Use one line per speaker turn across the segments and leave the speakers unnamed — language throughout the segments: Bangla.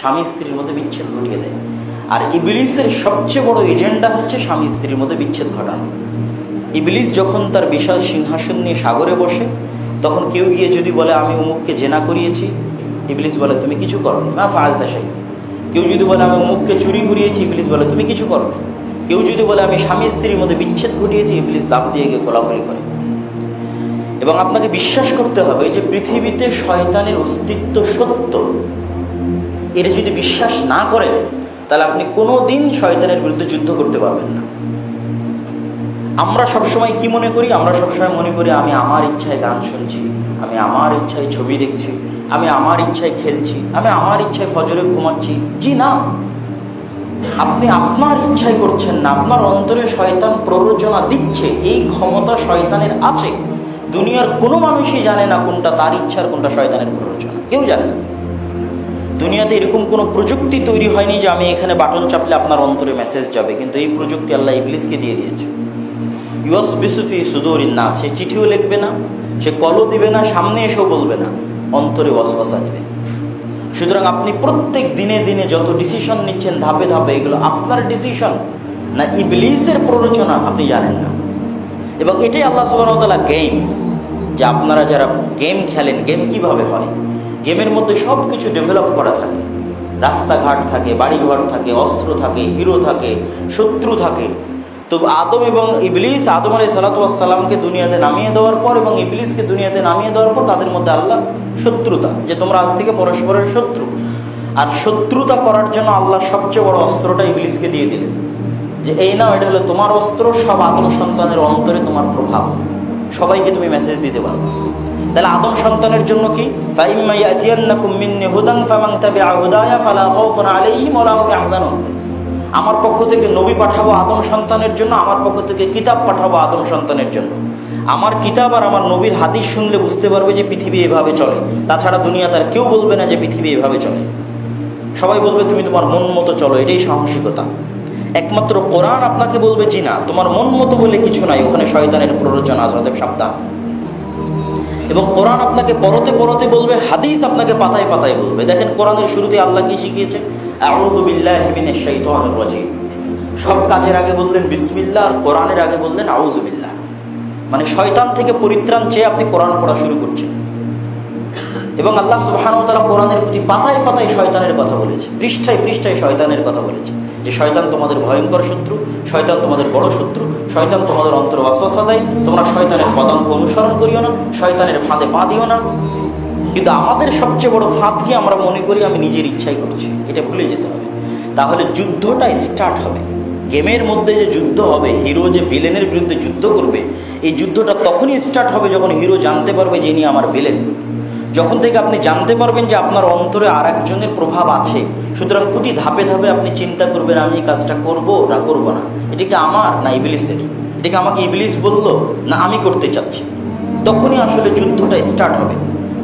স্বামী স্ত্রীর মধ্যে বিচ্ছেদ ঘটিয়ে দেয়। আর ইবলিসের সবচেয়ে বড় এজেন্ডা হচ্ছে স্বামী স্ত্রীর মধ্যে বিচ্ছেদ ঘটানো। ইবলিস যখন তার বিশাল সিংহাসন নিয়ে সাগরে বসে, তখন কেউ গিয়ে যদি বলে আমি অমুককে জেনা করিয়েছি, ইবলিস বলে তুমি কিছু করোনি, মা ফাআলতা শাই। কেউ যদি বলে আমি অমুককে চুরি করিয়েছি, ইবলিস বলে তুমি কিছু করোনি। কেউ যদি বলে আমি স্বামী স্ত্রীর মধ্যে বিচ্ছেদ ঘটিয়েছি, ইবলিস লাফ দিয়ে গিয়ে কোলাকুলি করে। এবং আপনাকে বিশ্বাস করতে হবে যে পৃথিবীতে শয়তানের অস্তিত্ব সত্য। এটা যদি বিশ্বাস না করেন, তাহলে আপনি কোনো দিন শয়তানের বিরুদ্ধে যুদ্ধ করতে পারবেন না। আমরা সবসময় কি মনে করি? আমরা সবসময় মনে করি আমি আমার ইচ্ছায় গান শুনছি, আমি আমার ইচ্ছায় ছবি দেখছি, আমি আমার ইচ্ছায় খেলছি, আমি আমার ইচ্ছায় ফজরে ঘুমাচ্ছি। জি না, আপনি আপনার ইচ্ছায় করছেন না, আপনার অন্তরে শয়তান প্ররোচনা দিচ্ছে। এই ক্ষমতা শয়তানের আছে। দুনিয়ার কোনো মানুষই জানে না কোনটা তার ইচ্ছার, কোনটা শয়তানের প্ররোচনা, কেউ জানে না। দুনিয়াতে এরকম কোনো প্রযুক্তি তৈরি হয়নি যে আমি এখানে বাটন চাপলে আপনার অন্তরে মেসেজ যাবে, কিন্তু এই প্রযুক্তি আল্লাহ ইবলিসকে দিয়ে দিয়েছে। ইউসবিসু ফি সুদুরিন নাস, সে চিঠিও লিখবে না, সে কলও দিবে না, সামনে এসেও বলবে না, অন্তরে ওয়াসওয়াসা দিবে। সুতরাং আপনি প্রত্যেক দিনে দিনে যত ডিসিশন নিচ্ছেন ধাপে ধাপে, এগুলো আপনার ডিসিশন না ইবলিসের প্ররোচনা, আপনি জানেন না। এবং এটাই আল্লাহ সুবহানাহু ওয়া তাআলা গেম, যে আপনারা যারা গেম খেলেন, গেম কিভাবে হয়? গেমের মধ্যে সব কিছু ডেভেলপ করা থাকে, রাস্তাঘাট থাকে, বাড়িঘর থাকে, অস্ত্র থাকে, হিরো থাকে, শত্রু থাকে। তো আদম এবং ইবলিস, আদম আলাইহিস সালাতু ওয়াস সালামকে দুনিয়াতে নামিয়ে দেওয়ার পর এবং ইবলিসকে দুনিয়াতে নামিয়ে দেওয়ার পর তাদের মধ্যে আল্লাহ শত্রুতা, যে তোমরা আজ থেকে পরস্পরের শত্রু। আর শত্রুতা করার জন্য আল্লাহ সবচেয়ে বড় অস্ত্রটা ইবলিসকে দিয়ে দিলেন, যে এই নাও, এটা হলো তোমার অস্ত্র, সব আদম সন্তানের অন্তরে তোমার প্রভাব, সবাইকে তুমি মেসেজ দিতে পারবে। তাহলে আদম সন্তানের জন্য কি? ফাইম্মা ইয়াতিয়ান্নাকুম মিন্নি হুদান ফামান তাবিআ হুদায়া ফালা খাউফুন আলাইহিম ওয়া লা হুম ইয়াহজানুন। আমার পক্ষ থেকে নবী পাঠাবো আদম সন্তানের জন্য, আমার পক্ষ থেকে কিতাব পাঠাবো আদম সন্তানের জন্য। আমার কিতাব আর আমার নবীর হাদিস শুনলে বুঝতে পারবে যে পৃথিবী এভাবে চলে। তাছাড়া দুনিয়া তার কেউ বলবে না যে পৃথিবী এভাবে চলে। সবাই বলবে তুমি তোমার মন মতো চলো, এটাই সাহসিকতা। একমাত্র কোরআন আপনাকে বলবে জি না, তোমার মন মতো বলে কিছু নাই, ওখানে শয়তানের প্ররোচনা আছে, অতএব সাবধান। এবং কোরআন আপনাকে পরতে পরতে বলবে, হাদিস আপনাকে পাতায় পাতায় বলবে। দেখেন কোরআনের শুরুতে আল্লাহ কি শিখিয়েছে? আউযু বিল্লাহি মিনাশ শাইতানির রাজিম। সব কাজের আগে বললেন বিসমিল্লাহ, আর কোরআনের আগে বললেন আউযু বিল্লাহ। মানে শয়তান থেকে পরিত্রাণ চেয়ে আপনি কোরআন পড়া শুরু করছেন। এবং আল্লাহ সুবহানাহু ওয়া তাআলা কোরআনের প্রতি পাতায় পাতায় শয়তানের কথা বলেছে, পৃষ্ঠায় পৃষ্ঠায় শয়তানের কথা বলেছে, যে শয়তান তোমাদের ভয়ঙ্কর শত্রু, শয়তান তোমাদের বড় শত্রু, শয়তান তোমাদের অন্তরে ওয়াসওয়াসা দেয়, তোমরা শয়তানের পদাঙ্ক অনুসরণ করিও না, শয়তানের ফাঁদে পা দিও না। কিন্তু আমাদের সবচেয়ে বড় ফাঁদ কি? আমরা মনে করি আমি নিজের ইচ্ছাই করছি, এটা ভুলে যেতে হবে। তাহলে যুদ্ধটা স্টার্ট হবে। গেমের মধ্যে যে যুদ্ধ হবে, হিরো যে ভিলেনের বিরুদ্ধে যুদ্ধ করবে, এই যুদ্ধটা তখনই স্টার্ট হবে যখন হিরো জানতে পারবে যে ইনি আমার ভিলেন। যখন থেকে আপনি জানতে পারবেন যে আপনার অন্তরে আর একজনের প্রভাব আছে, সুতরাং প্রতি ধাপে ধাপে আপনি চিন্তা করবেন আমি এই কাজটা করবো না করবো না, এটা কি আমার না ইবলিসের, এটা কি আমাকে ইবলিস বললো না আমি করতে চাচ্ছি। তখনই আসলে যুদ্ধটা স্টার্ট হবে,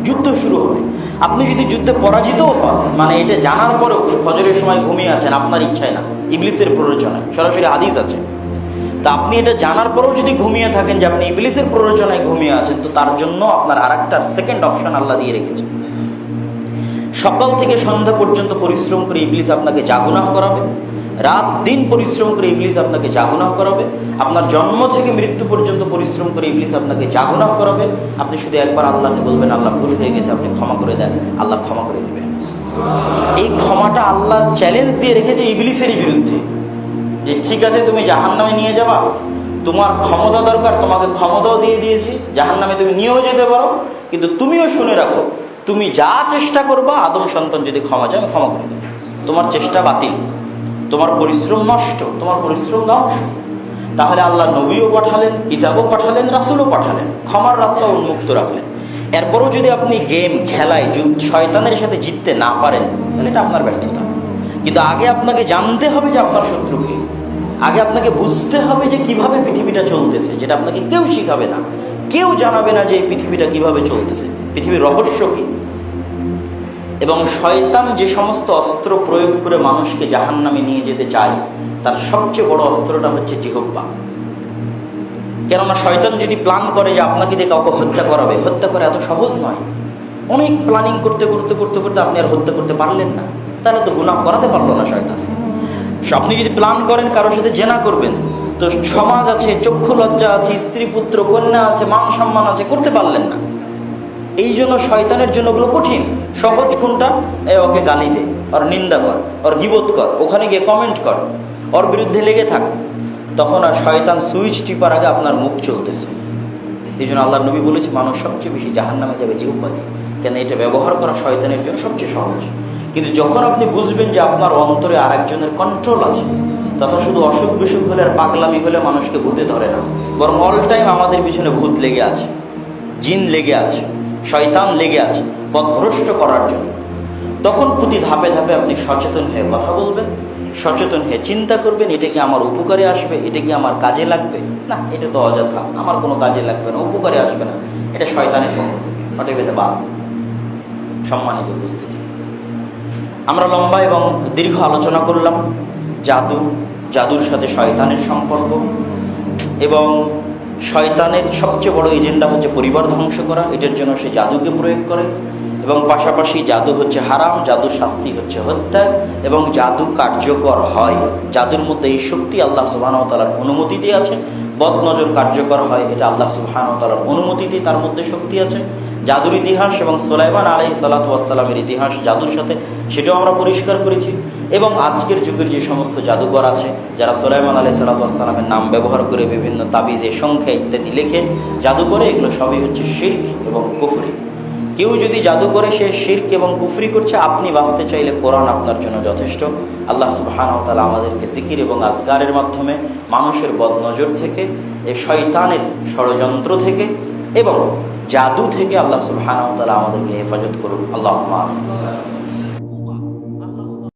যুদ্ধ শুরু হবে। আপনি যদি যুদ্ধে পরাজিতও হন, মানে এটা জানার পরেও ফজরের সময় ঘুমিয়ে আছেন, আপনার ইচ্ছায় না, ইবলিসের প্ররোচনায়, সরাসরি হাদিস আছে। তা আপনি এটা জানার পরেও যদি ঘুমিয়ে থাকেন যে আপনি ইবলিসের প্ররোচনায় ঘুমিয়ে আছেন, তো তার জন্য আপনার আরেকটা সেকেন্ড অপশন আল্লাহ দিয়ে রেখেছে। সকাল থেকে সন্ধ্যা পর্যন্ত পরিশ্রম করে ইবলিস আপনাকে জাগুনাহ করাবে, রাত দিন পরিশ্রম করে ইবলিস আপনাকে জাগুনাহ করাবে, আপনার জন্ম থেকে মৃত্যু পর্যন্ত পরিশ্রম করে ইবলিস আপনাকে জাগুনাহ করাবে। আপনি শুধু একবার আল্লাহকে বলবেন আল্লাহ ভুল হয়ে গেছে, আপনি ক্ষমা করে দেন, আল্লাহ ক্ষমা করে দেবেন। এই ক্ষমাটা আল্লাহ চ্যালেঞ্জ দিয়ে রেখেছে ইবলিসেরই বিরুদ্ধে, যে ঠিক আছে তুমি জাহান্নামে নিয়ে যাবা, তোমার ক্ষমতা দরকার, তোমাকে ক্ষমতাও দিয়ে দিয়েছি, জাহান্নামে তুমি নিয়েও যেতে পারো, কিন্তু তুমিও শুনে রাখো, তুমি যা চেষ্টা করবা আদম সন্তান যদি ক্ষমা চায় আমি ক্ষমা করে দেবো। তোমার চেষ্টা বাতিল, তোমার পরিশ্রম নষ্ট, তোমার পরিশ্রম ধ্বংস। তাহলে আল্লাহ নবীও পাঠালেন, কিতাবও পাঠালেন, রাসূলও পাঠালেন, ক্ষমার রাস্তা উন্মুক্ত রাখলেন। এরপরও যদি আপনি গেম খেলায় শয়তানের সাথে জিততে না পারেন, তাহলে এটা আপনার ব্যর্থতা। কিন্তু আগে আপনাকে জানতে হবে যে আপনার শত্রু কে, আগে আপনাকে বুঝতে হবে যে কিভাবে পৃথিবীটা চলতেছে, যেটা আপনাকে কেউ শিখাবে না, কেউ জানাবে না যে এই পৃথিবীটা কিভাবে চলতেছে, পৃথিবীর রহস্য কি। এবং শয়তান যে সমস্ত অস্ত্র প্রয়োগ করে মানুষকে জাহান্নামে নিয়ে যেতে চায়, তার সবচেয়ে বড় অস্ত্রটা হচ্ছে জিহ্বা। কেননা শয়তান যদি প্ল্যান করে যে আপনাকে দিয়ে কাউকে হত্যা করাবে, হত্যা করা এত সহজ নয়। অনেক প্ল্যানিং করতে করতে করতে করতে আপনি আর হত্যা করতে পারলেন না, তাহলে তো গুনাহ করাতে পারলো না শয়তান। আপনি যদি প্ল্যান করেন কারোর সাথে জেনা করবেন, তো সমাজ আছে, চক্ষু লজ্জা আছে, স্ত্রী পুত্র কন্যা আছে, মান সম্মান আছে, করতে পারলেন না। এই জন্য শয়তানের জন্য ওগুলো কঠিন। সহজ কোনটা? ওকে গালি দে, ওর নিন্দা কর, ওর গীবত কর, ওখানে গিয়ে কমেন্ট কর, ওর বিরুদ্ধে লেগে থাক। তখন আর শয়তান সুইচ টিপার আগে আপনার মুখ চলতেছে। এই জন্য আল্লাহ নবী বলেছে মানুষ সবচেয়ে বেশি জাহান্নামে যাবে জিহ্বা দিয়ে। কেন? এটা ব্যবহার করা শয়তানের জন্য সবচেয়ে সহজ। কিন্তু যখন আপনি বুঝবেন যে আপনার অন্তরে আরেকজনের কন্ট্রোল আছে, তথা শুধু অসুখ বিসুখ হলে আর পাগলামি হলে মানুষকে ভূতে ধরে না, বরং অল টাইম আমাদের পিছনে ভূত লেগে আছে, জিন লেগে আছে, শয়তান লেগে আছে পথভ্রষ্ট করার জন্য। তখন প্রতি ধাপে ধাপে আপনি সচেতন হয়ে কথা বলবেন, সচেতন হয়ে চিন্তা করবেন, এটা কি আমার উপকারে আসবে, এটা কি আমার কাজে লাগবে? না, এটা তো অযথা, আমার কোনো কাজে লাগবে না, উপকারে আসবে না, এটা শয়তানের পক্ষ থেকে, হটে বেঁধে বাদ। সম্মানিত উপস্থিতি, আমরা লম্বা এবং দীর্ঘ আলোচনা করলাম জাদুর সাথে শয়তানের সম্পর্ক, এবং শয়তানের সবচেয়ে বড় এজেন্ডা হচ্ছে পরিবার ধ্বংস করা। এটার জন্য সে জাদুকে প্রয়োগ করে, এবং পাশাপাশি জাদু হচ্ছে হারাম, জাদুর শাস্তি হচ্ছে হত্যা, এবং জাদু কার্যকর হয়। জাদুর মধ্যে এই শক্তি আল্লাহ সুবহানাহু ওয়া তাআলার অনুমতিতে আছে। বদনজর কার্যকর হয়, এটা আল্লাহ সুবহানাহু ওয়া তাআলার অনুমতিতে, তার মধ্যে শক্তি আছে। জাদুর ইতিহাস এবং সুলাইমান আলাইহিস সালাতু ওয়াস সালামের ইতিহাস জাদুর সাথে, সেটাও আমরা পরিষ্কার করেছি। এবং আজকের যুগের যে সমস্ত জাদুকর আছে, যারা সুলাইমান আলাইহিস সালাতু ওয়াস সালামের নাম ব্যবহার করে বিভিন্ন তাবিজে, সংখ্যা ইত্যাদি লিখে জাদু করে, এগুলো সবই হচ্ছে শিরক এবং কুফরি। কেউ যদি জাদু করে সে শিরক এবং কুফরি করছে। আপনি বাঁচতে চাইলে কোরআন আপনার জন্য যথেষ্ট। আল্লাহ সুবহানাহু ওয়া তাআলা আমাদেরকে জিকির এবং আজকারের মাধ্যমে মানুষের বদনজর থেকে, এই শয়তানের ষড়যন্ত্র থেকে এবং জাদু থেকে আল্লাহ সুবহানাহু ওয়া তাআলা আমাদেরকে হেফাজত করুন। আল্লাহুম্মা আমিন।